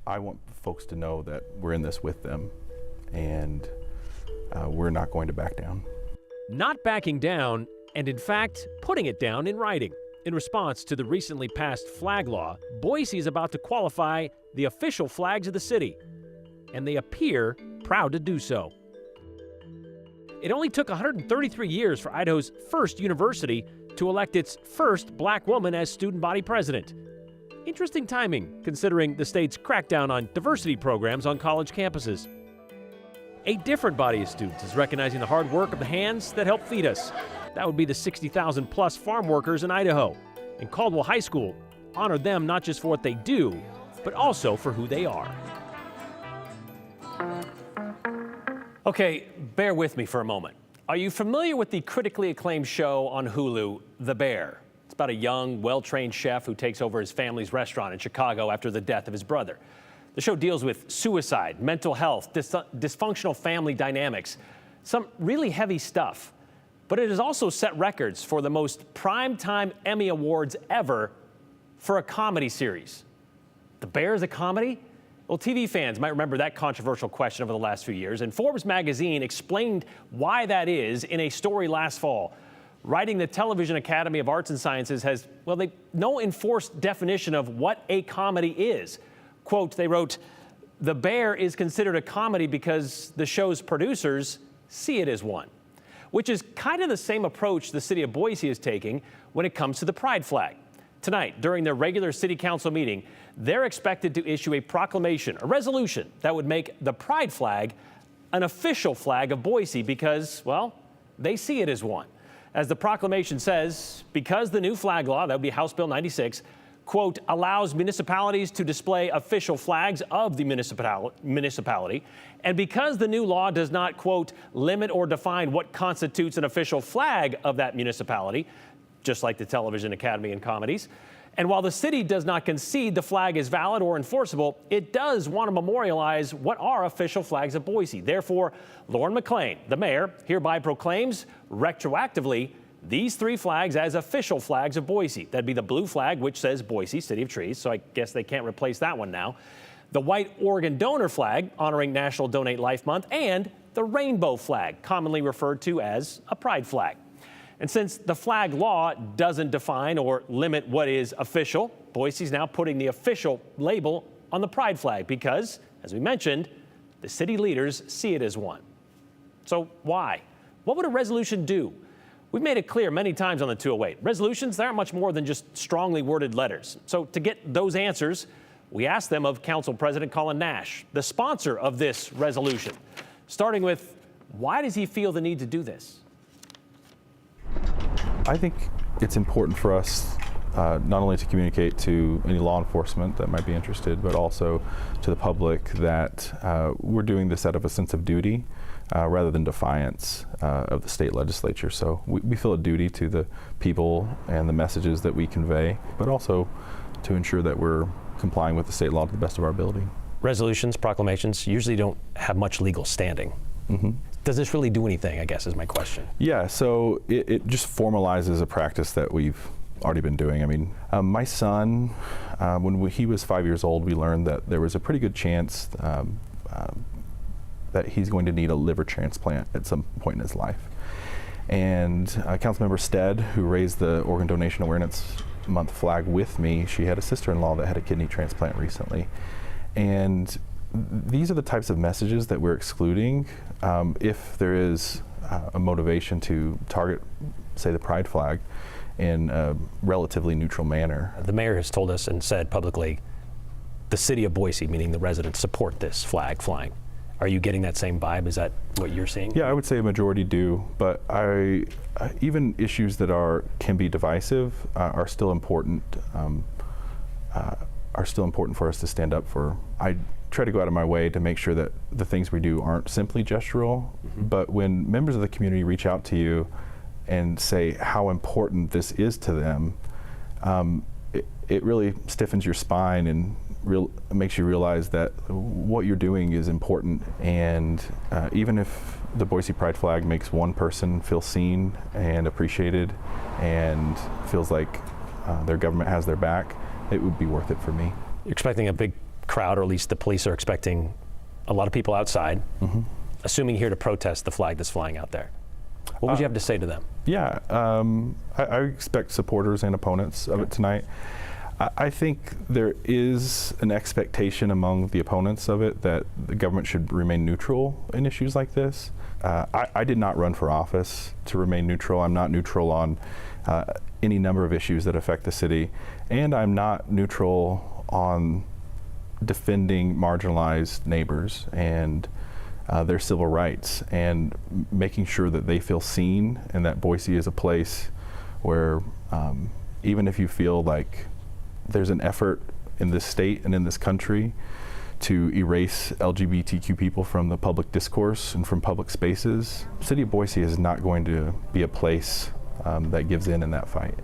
I want folks to know that we're in this with them, and we're not going to back down. Not backing down, and in fact, putting it down in writing. In response to the recently passed flag law, Boise is about to qualify the official flags of the city, and they appear proud to do so. It only took 133 years for Idaho's first university to elect its first black woman as student body president. Interesting timing, considering the state's crackdown on diversity programs on college campuses. A different body of students is recognizing the hard work of the hands that help feed us. That would be the 60,000 plus farm workers in Idaho. And Caldwell High School honored them not just for what they do, but also for who they are. Okay, bear with me for a moment. Are you familiar with the critically acclaimed show on Hulu, The Bear? It's about a young, well-trained chef who takes over his family's restaurant in Chicago after the death of his brother. The show deals with suicide, mental health, dysfunctional family dynamics, some really heavy stuff. But it has also set records for the most primetime Emmy Awards ever for a comedy series. The Bear is a comedy? Well, TV fans might remember that controversial question over the last few years, and Forbes magazine explained why that is in a story last fall. Writing, the Television Academy of Arts and Sciences has, well, no enforced definition of what a comedy is. Quote, they wrote, "The Bear is considered a comedy because the show's producers see it as one," which is kind of the same approach the city of Boise is taking when it comes to the pride flag. Tonight, during their regular city council meeting, they're expected to issue a proclamation, a resolution that would make the pride flag an official flag of Boise because, well, they see it as one. As the proclamation says, because the new flag law, that would be House Bill 96, quote, allows municipalities to display official flags of the municipality, and because the new law does not, quote, limit or define what constitutes an official flag of that municipality, just like the Television Academy and comedies, and while the city does not concede the flag is valid or enforceable, it does want to memorialize what are official flags of Boise. Therefore, Lauren McLean, the mayor, hereby proclaims retroactively these three flags as official flags of Boise. That'd be the blue flag, which says Boise, City of Trees, so I guess they can't replace that one now. The white organ donor flag, honoring National Donate Life Month, and the rainbow flag, commonly referred to as a pride flag. And since the flag law doesn't define or limit what is official, Boise's now putting the official label on the pride flag because, as we mentioned, the city leaders see it as one. So why? What would a resolution do? We've made it clear many times on the 208. Resolutions, they aren't much more than just strongly worded letters. So to get those answers, we asked them of Council President Colin Nash, the sponsor of this resolution, starting with, why does he feel the need to do this? I think it's important for us not only to communicate to any law enforcement that might be interested, but also to the public that we're doing this out of a sense of duty rather than defiance of the state legislature. So we feel a duty to the people and the messages that we convey, but also to ensure that we're complying with the state law to the best of our ability. Resolutions, proclamations usually don't have much legal standing. Mm-hmm. Does this really do anything, I guess, is my question. Yeah, so it just formalizes a practice that we've already been doing. I mean, my son, when he was 5 years old, we learned that there was a pretty good chance that he's going to need a liver transplant at some point in his life. And Councilmember Stead, who raised the Organ Donation Awareness Month flag with me, she had a sister-in-law that had a kidney transplant recently. And these are the types of messages that we're excluding if there is a motivation to target, say, the pride flag in a relatively neutral manner. The mayor has told us and said publicly, the city of Boise, meaning the residents, support this flag flying. Are you getting that same vibe? Is that what you're seeing? Yeah, I would say a majority do, but even issues that can be divisive are still important. Are still important for us to stand up for. I try to go out of my way to make sure that the things we do aren't simply gestural, but when members of the community reach out to you and say how important this is to them, it really stiffens your spine and makes you realize that what you're doing is important. And even if the Boise Pride flag makes one person feel seen and appreciated and feels like their government has their back, it would be worth it for me. You're expecting a big crowd, or at least the police are expecting a lot of people outside, assuming here to protest the flag that's flying out there. What would you have to say to them? Yeah, I expect supporters and opponents of it tonight. I think there is an expectation among the opponents of it that the government should remain neutral in issues like this. I did not run for office to remain neutral. I'm not neutral on any number of issues that affect the city, and I'm not neutral on defending marginalized neighbors and their civil rights, and making sure that they feel seen, and that Boise is a place where even if you feel like there's an effort in this state and in this country to erase LGBTQ people from the public discourse and from public spaces, the city of Boise is not going to be a place that gives in that fight.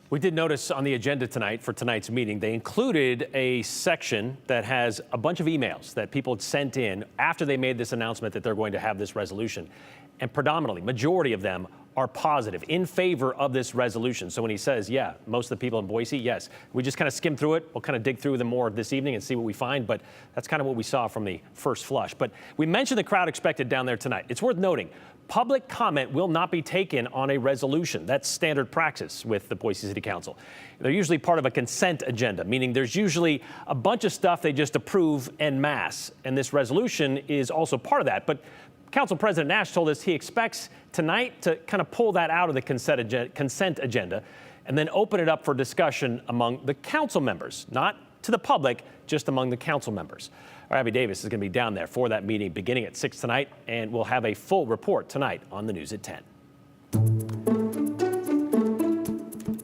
We did notice on the agenda tonight for tonight's meeting, they included a section that has a bunch of emails that people had sent in after they made this announcement that they're going to have this resolution. And predominantly, majority of them are positive, in favor of this resolution. So when he says, yeah, most of the people in Boise, yes, we just kind of skim through it. We'll kind of dig through them more this evening and see what we find. But that's kind of what we saw from the first flush. But we mentioned the crowd expected down there tonight. It's worth noting, public comment will not be taken on a resolution. That's standard practice with the Boise City Council. They're usually part of a consent agenda, meaning there's usually a bunch of stuff they just approve en masse. And this resolution is also part of that. But Council President Nash told us he expects tonight to kind of pull that out of the consent agenda and then open it up for discussion among the council members, not to the public, just among the council members. Our Abby Davis is going to be down there for that meeting beginning at 6 tonight, and we'll have a full report tonight on the news at 10.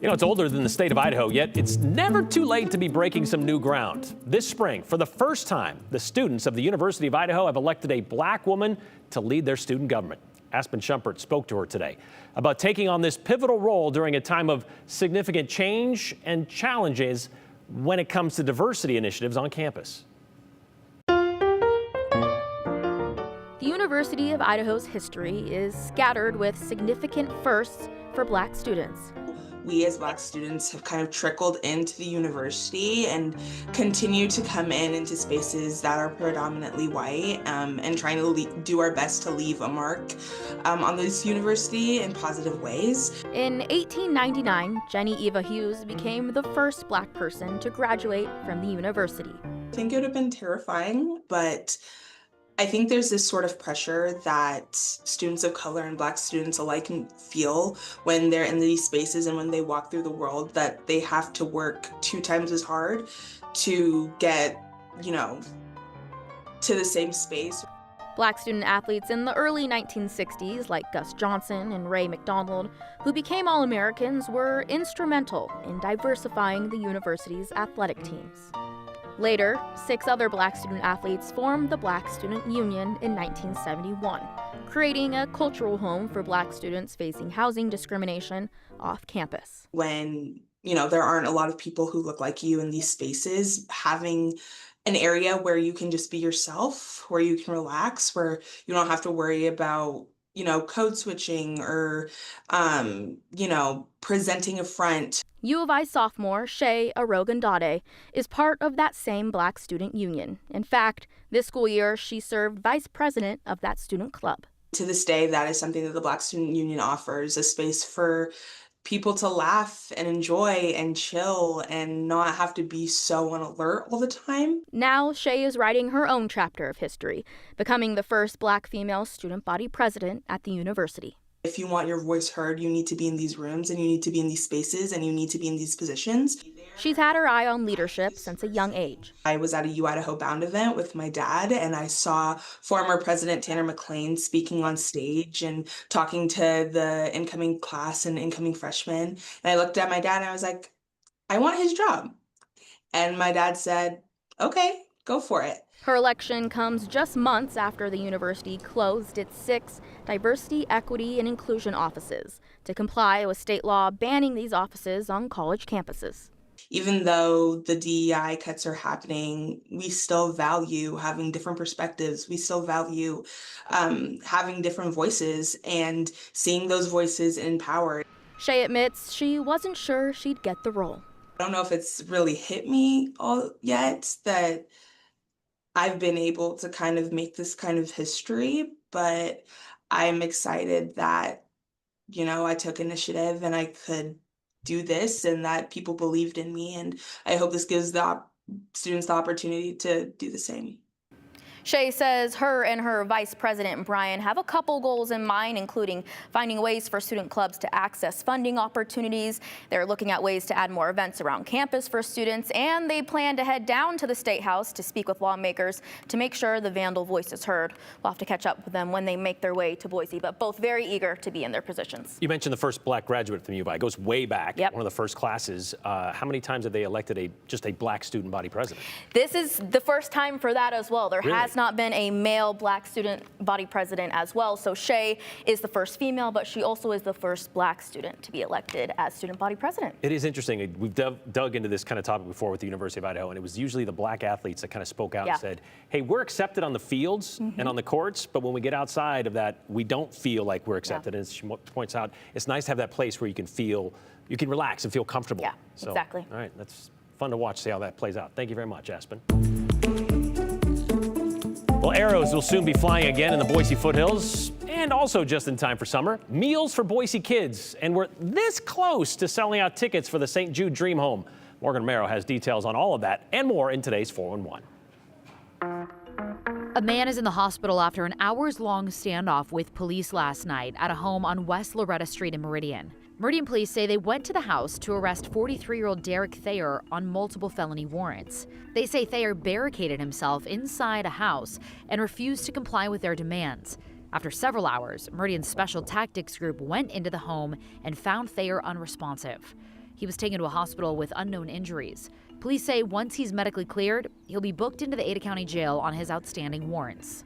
You know, it's older than the state of Idaho, yet it's never too late to be breaking some new ground. This spring, for the first time, the students of the University of Idaho have elected a black woman to lead their student government. Aspen Shumpert spoke to her today about taking on this pivotal role during a time of significant change and challenges when it comes to diversity initiatives on campus. The University of Idaho's history is scattered with significant firsts for black students. We as black students have kind of trickled into the university and continue to come into spaces that are predominantly white, and trying to do our best to leave a mark on this university in positive ways. In 1899, Jenny Eva Hughes became the first black person to graduate from the university. I think it would have been terrifying, but I think there's this sort of pressure that students of color and black students alike can feel when they're in these spaces and when they walk through the world, that they have to work 2 times as hard to get, to the same space. Black student athletes in the early 1960s, like Gus Johnson and Ray McDonald, who became All-Americans, were instrumental in diversifying the university's athletic teams. Later, 6 other black student athletes formed the Black Student Union in 1971, creating a cultural home for black students facing housing discrimination off campus. When, there aren't a lot of people who look like you in these spaces, having an area where you can just be yourself, where you can relax, where you don't have to worry about code switching or, presenting a front. U of I sophomore Shay Arogandade is part of that same Black Student Union. In fact, this school year, she served vice president of that student club. To this day, that is something that the Black Student Union offers, a space for people to laugh and enjoy and chill and not have to be so on alert all the time. Now, Shay is writing her own chapter of history, becoming the first black female student body president at the university. If you want your voice heard, you need to be in these rooms and you need to be in these spaces and you need to be in these positions. She's had her eye on leadership since a young age. I was at a U Idaho Bound event with my dad, and I saw former President Tanner McLean speaking on stage and talking to the incoming class and incoming freshmen. And I looked at my dad and I was like, I want his job. And my dad said, okay, go for it. Her election comes just months after the university closed its 6 diversity, equity, and inclusion offices to comply with state law banning these offices on college campuses. Even though the DEI cuts are happening, we still value having different perspectives. We still value having different voices and seeing those voices in power. Shay admits she wasn't sure she'd get the role. I don't know if it's really hit me all yet that I've been able to kind of make this kind of history, but I'm excited that, I took initiative and I could do this and that people believed in me. And I hope this gives the students the opportunity to do the same. Shay says her and her vice president, Brian, have a couple goals in mind, including finding ways for student clubs to access funding opportunities. They're looking at ways to add more events around campus for students, and they plan to head down to the State House to speak with lawmakers to make sure the Vandal voice is heard. We'll have to catch up with them when they make their way to Boise, but both very eager to be in their positions. You mentioned the first black graduate from U of I. It goes way back. Yep. One of the first classes. How many times have they elected just a black student body president? This is the first time for that as well. There Really? has not been a male black student body president as well. So Shay is the first female, but she also is the first black student to be elected as student body president. It is interesting. We've dug into this kind of topic before with the University of Idaho, and it was usually the black athletes that kind of spoke out and said, hey, we're accepted on the fields and on the courts, but when we get outside of that, we don't feel like we're accepted. And as she points out, it's nice to have that place where you can relax and feel comfortable. Yeah, exactly. All right, that's fun to watch, see how that plays out. Thank you very much, Aspen. Well, arrows will soon be flying again in the Boise foothills, and also just in time for summer, meals for Boise kids. And we're this close to selling out tickets for the St. Jude Dream Home. Morgan Romero has details on all of that and more in today's 411. A man is in the hospital after an hours-long standoff with police last night at a home on West Loretta Street in Meridian. Meridian police say they went to the house to arrest 43-year-old Derek Thayer on multiple felony warrants. They say Thayer barricaded himself inside a house and refused to comply with their demands. After several hours, Meridian's Special Tactics Group went into the home and found Thayer unresponsive. He was taken to a hospital with unknown injuries. Police say once he's medically cleared, he'll be booked into the Ada County Jail on his outstanding warrants.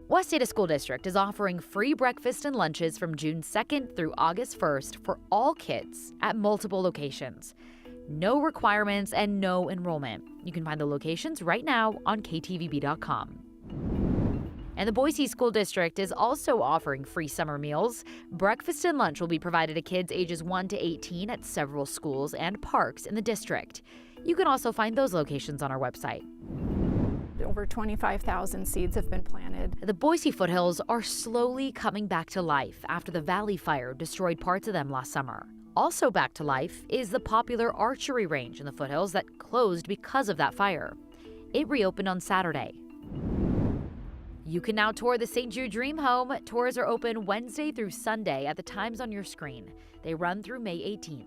West Ada School District is offering free breakfast and lunches from June 2nd through August 1st for all kids at multiple locations. No requirements and no enrollment. You can find the locations right now on ktvb.com. And the Boise School District is also offering free summer meals. Breakfast and lunch will be provided to kids ages 1 to 18 at several schools and parks in the district. You can also find those locations on our website. Over 25,000 seeds have been planted. The Boise foothills are slowly coming back to life after the Valley Fire destroyed parts of them last summer. Also back to life is the popular archery range in the foothills that closed because of that fire. It reopened on Saturday. You can now tour the St. Jude Dream Home. Tours are open Wednesday through Sunday at the times on your screen. They run through May 18th.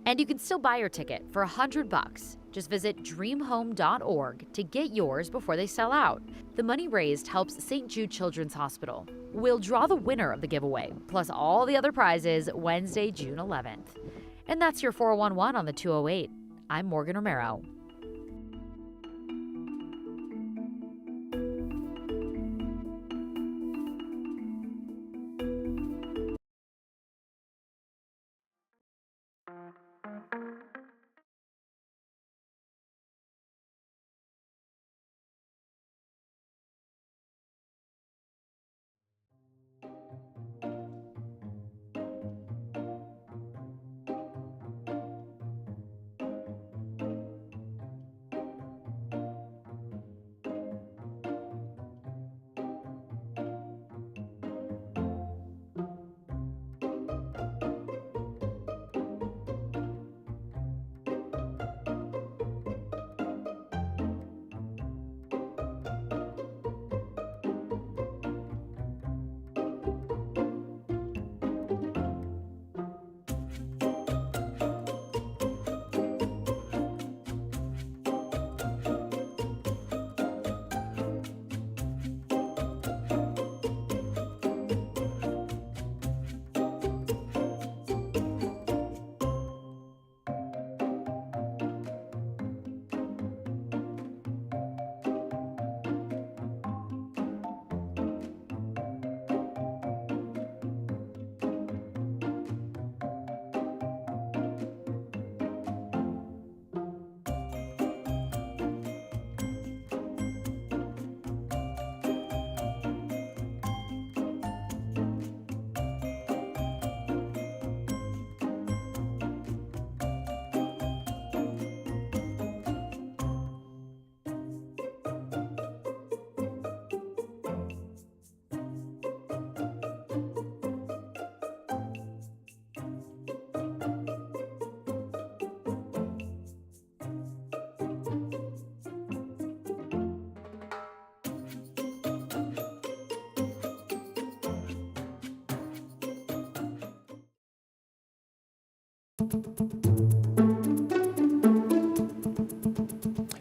And you can still buy your ticket for $100. Just visit dreamhome.org to get yours before they sell out. The money raised helps St. Jude Children's Hospital. We'll draw the winner of the giveaway, plus all the other prizes, Wednesday, June 11th. And that's your 411 on the 208. I'm Morgan Romero.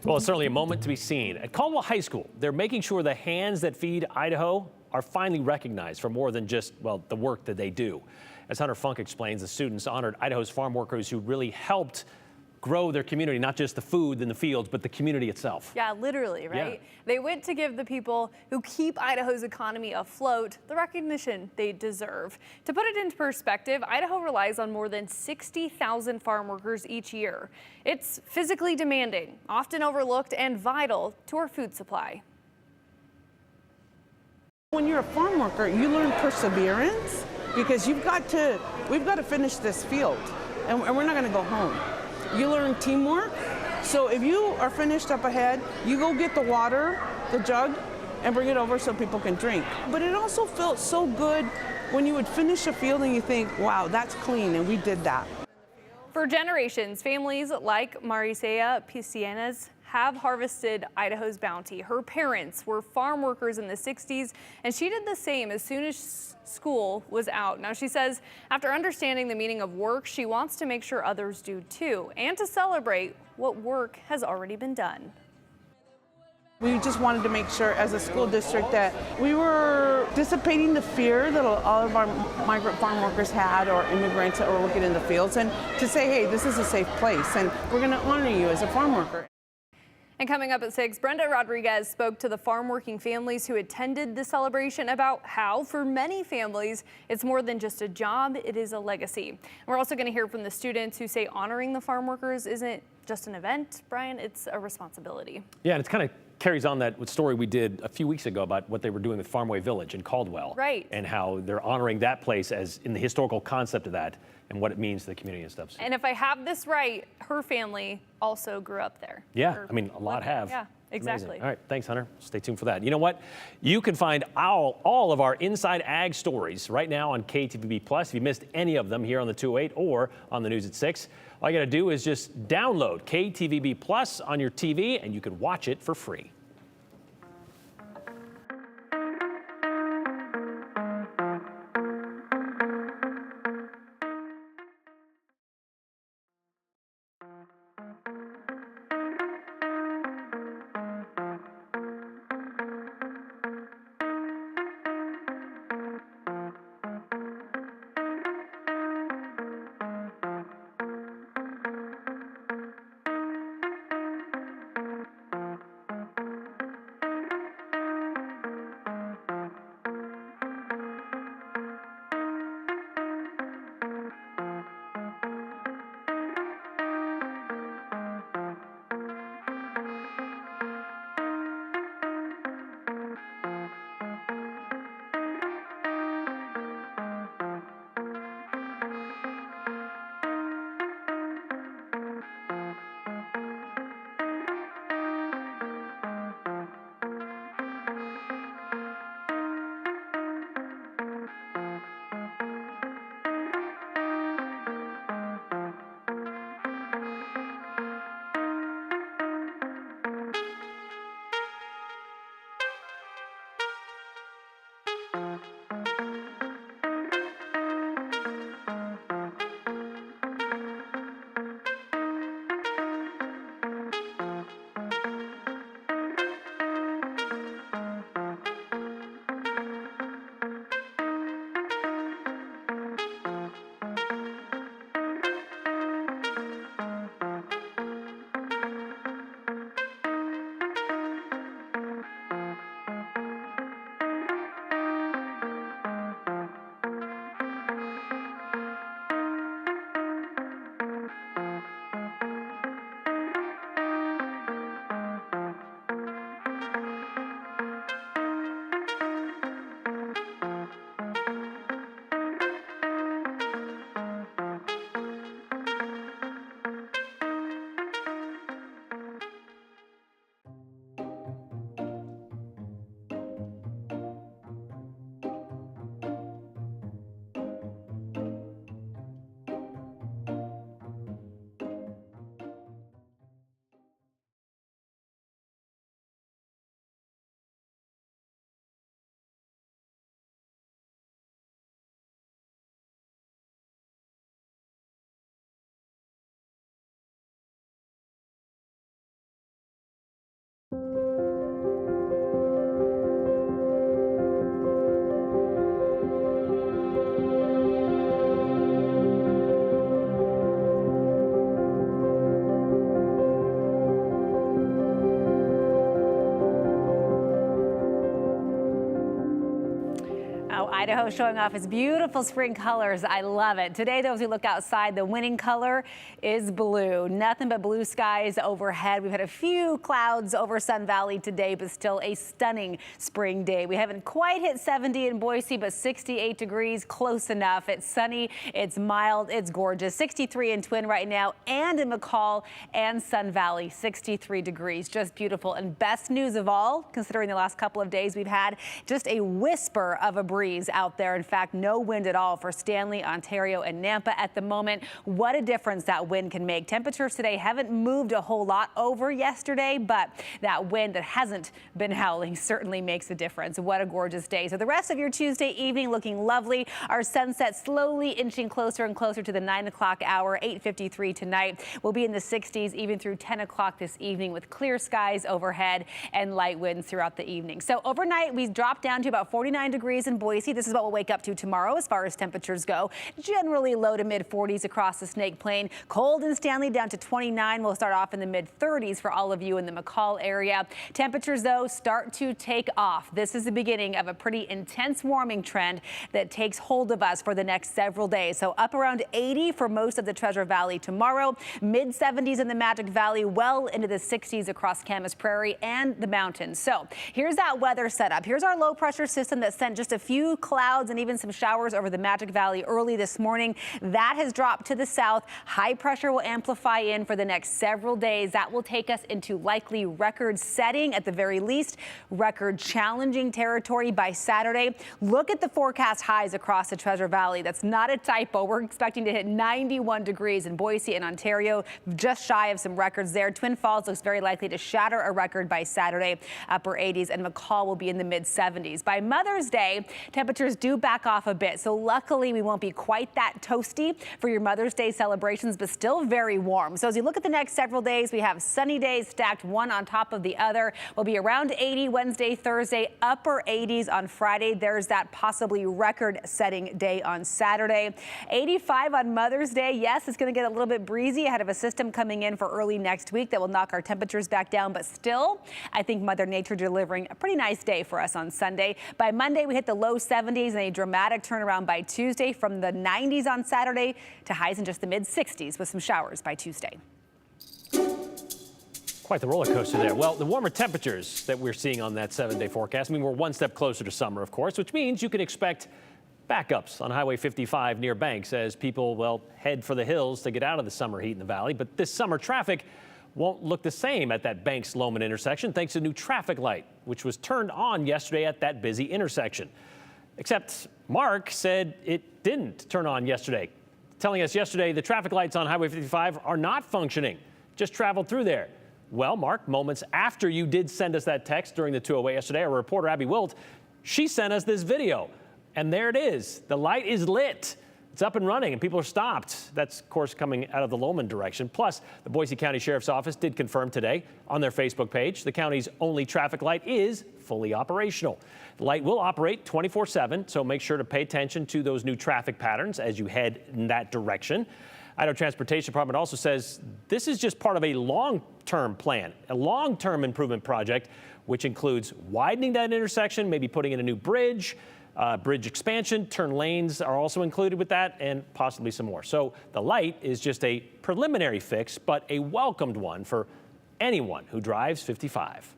Well, it's certainly a moment to be seen. At Caldwell High School, they're making sure the hands that feed Idaho are finally recognized for more than just, well, the work that they do. As Hunter Funk explains, the students honored Idaho's farm workers who really helped grow their community, not just the food in the fields, but the community itself. Yeah, literally, right? Yeah. They went to give the people who keep Idaho's economy afloat the recognition they deserve. To put it into perspective, Idaho relies on more than 60,000 farm workers each year. It's physically demanding, often overlooked, and vital to our food supply. When you're a farm worker, you learn perseverance because we've got to finish this field and we're not going to go home. You learn teamwork. So if you are finished up ahead, you go get the water, the jug, and bring it over so people can drink. But it also felt so good when you would finish a field and you think, wow, that's clean, and we did that. For generations, families like Marisea Piscinas have harvested Idaho's bounty. Her parents were farm workers in the 60s, and she did the same as soon as school was out. Now, she says after understanding the meaning of work, she wants to make sure others do too, and to celebrate what work has already been done. We just wanted to make sure as a school district that we were dissipating the fear that all of our migrant farm workers had, or immigrants that were working in the fields, and to say, hey, this is a safe place, and we're going to honor you as a farm worker. And coming up at 6, Brenda Rodriguez spoke to the farm working families who attended the celebration about how, for many families, it's more than just a job, it is a legacy. And we're also going to hear from the students who say honoring the farm workers isn't just an event, Brian, it's a responsibility. Yeah, and it's kind of carries on that story we did a few weeks ago about what they were doing with Farmway Village in Caldwell. Right. And how they're honoring that place as in the historical concept of that and what it means to the community and stuff. And if I have this right, her family also grew up there. Yeah, I mean, a lot have. Yeah, exactly. All right, thanks, Hunter. Stay tuned for that. You know what? You can find all of our Inside Ag stories right now on KTVB Plus. If you missed any of them here on the 208 or on the News at 6, all you got to do is just download KTVB Plus on your TV, and you can watch it for free. Idaho showing off its beautiful spring colors. I love it. Today, though, as we look outside, the winning color is blue. Nothing but blue skies overhead. We've had a few clouds over Sun Valley today, but still a stunning spring day. We haven't quite hit 70 in Boise, but 68 degrees, close enough. It's sunny, it's mild, it's gorgeous. 63 in Twin right now, and in McCall and Sun Valley, 63 degrees. Just beautiful. And best news of all, considering the last couple of days we've had just a whisper of a breeze out there. In fact, no wind at all for Stanley, Ontario, and Nampa at the moment. What a difference that wind can make. Temperatures today haven't moved a whole lot over yesterday, but that wind that hasn't been howling certainly makes a difference. What a gorgeous day. So the rest of your Tuesday evening looking lovely. Our sunset slowly inching closer and closer to the 9 o'clock hour, 8:53 tonight. We'll be in the 60s even through 10 o'clock this evening with clear skies overhead and light winds throughout the evening. So overnight, we dropped down to about 49 degrees in Boise. This is what we'll wake up to tomorrow as far as temperatures go. Generally low to mid 40s across the Snake Plain. Cold in Stanley down to 29. We'll start off in the mid 30s for all of you in the McCall area. Temperatures, though, start to take off. This is the beginning of a pretty intense warming trend that takes hold of us for the next several days. So up around 80 for most of the Treasure Valley tomorrow. Mid 70s in the Magic Valley, well into the 60s across Camas Prairie and the mountains. So here's that weather setup. Here's our low pressure system that sent just a few clouds and even some showers over the Magic Valley early this morning. That has dropped to the south. High pressure will amplify in for the next several days. That will take us into likely record setting, at the very least, record challenging territory by Saturday. Look at the forecast highs across the Treasure Valley. That's not a typo. We're expecting to hit 91 degrees in Boise and Ontario, just shy of some records there. Twin Falls looks very likely to shatter a record by Saturday, upper 80s, and McCall will be in the mid 70s. By Mother's Day, temperatures do back off a bit, so luckily we won't be quite that toasty for your Mother's Day celebrations, but still very warm. So as you look at the next several days, we have sunny days stacked one on top of the other. We'll be around 80 Wednesday, Thursday, upper 80s on Friday. There's that possibly record-setting day on Saturday. 85 on Mother's Day. Yes, it's going to get a little bit breezy ahead of a system coming in for early next week that will knock our temperatures back down, but still, I think Mother Nature delivering a pretty nice day for us on Sunday. By Monday, we hit the low 70s and a dramatic turnaround by Tuesday from the 90s on Saturday to highs in just the mid 60s with some showers by Tuesday. Quite the roller coaster there. Well, the warmer temperatures that we're seeing on that 7-day forecast mean we're one step closer to summer, of course, which means you can expect backups on Highway 55 near Banks as people, well, head for the hills to get out of the summer heat in the valley. But this summer traffic won't look the same at that Banks-Loman intersection thanks to a new traffic light, which was turned on yesterday at that busy intersection. Except Mark said it didn't turn on yesterday, telling us yesterday the traffic lights on Highway 55 are not functioning, just traveled through there. Well, Mark, moments after you did send us that text during the 208 yesterday, our reporter Abby Wilt, she sent us this video. And there it is. The light is lit. It's up and running, and people are stopped. That's, of course, coming out of the Loman direction. Plus, the Boise County Sheriff's Office did confirm today on their Facebook page the county's only traffic light is fully operational. The light will operate 24/7, so make sure to pay attention to those new traffic patterns as you head in that direction. Idaho Transportation Department also says this is just part of a long-term plan, a long-term improvement project, which includes widening that intersection, maybe putting in a new bridge, bridge expansion, turn lanes are also included with that, and possibly some more. So the light is just a preliminary fix, but a welcomed one for anyone who drives 55.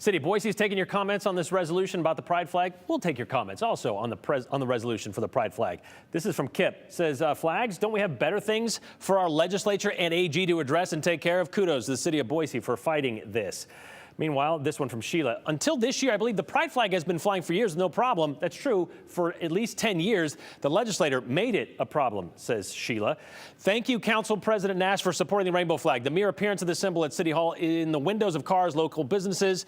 City of Boise is taking your comments on this resolution about the pride flag. We'll take your comments also on the resolution for the pride flag. This is from Kip. It says, flags, don't we have better things for our legislature and AG to address and take care of? Kudos to the City of Boise for fighting this. Meanwhile, this one from Sheila. Until this year, I believe the pride flag has been flying for years, no problem. That's true. For at least 10 years, the legislator made it a problem, says Sheila. Thank you, Council President Nash, for supporting the rainbow flag. The mere appearance of the symbol at City Hall in the windows of cars, local businesses,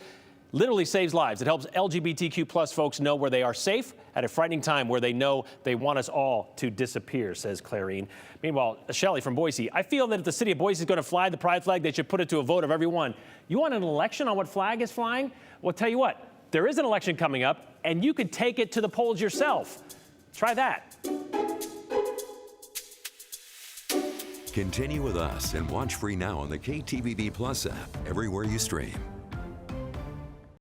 literally saves lives. It helps LGBTQ plus folks know where they are safe at a frightening time where they know they want us all to disappear, says Clarine. Meanwhile, Shelley from Boise, I feel that if the City of Boise is going to fly the pride flag, they should put it to a vote of everyone. You want an election on what flag is flying? Well, tell you what, there is an election coming up, and you could take it to the polls yourself. Try that. Continue with us and watch free now on the KTVB Plus app everywhere you stream.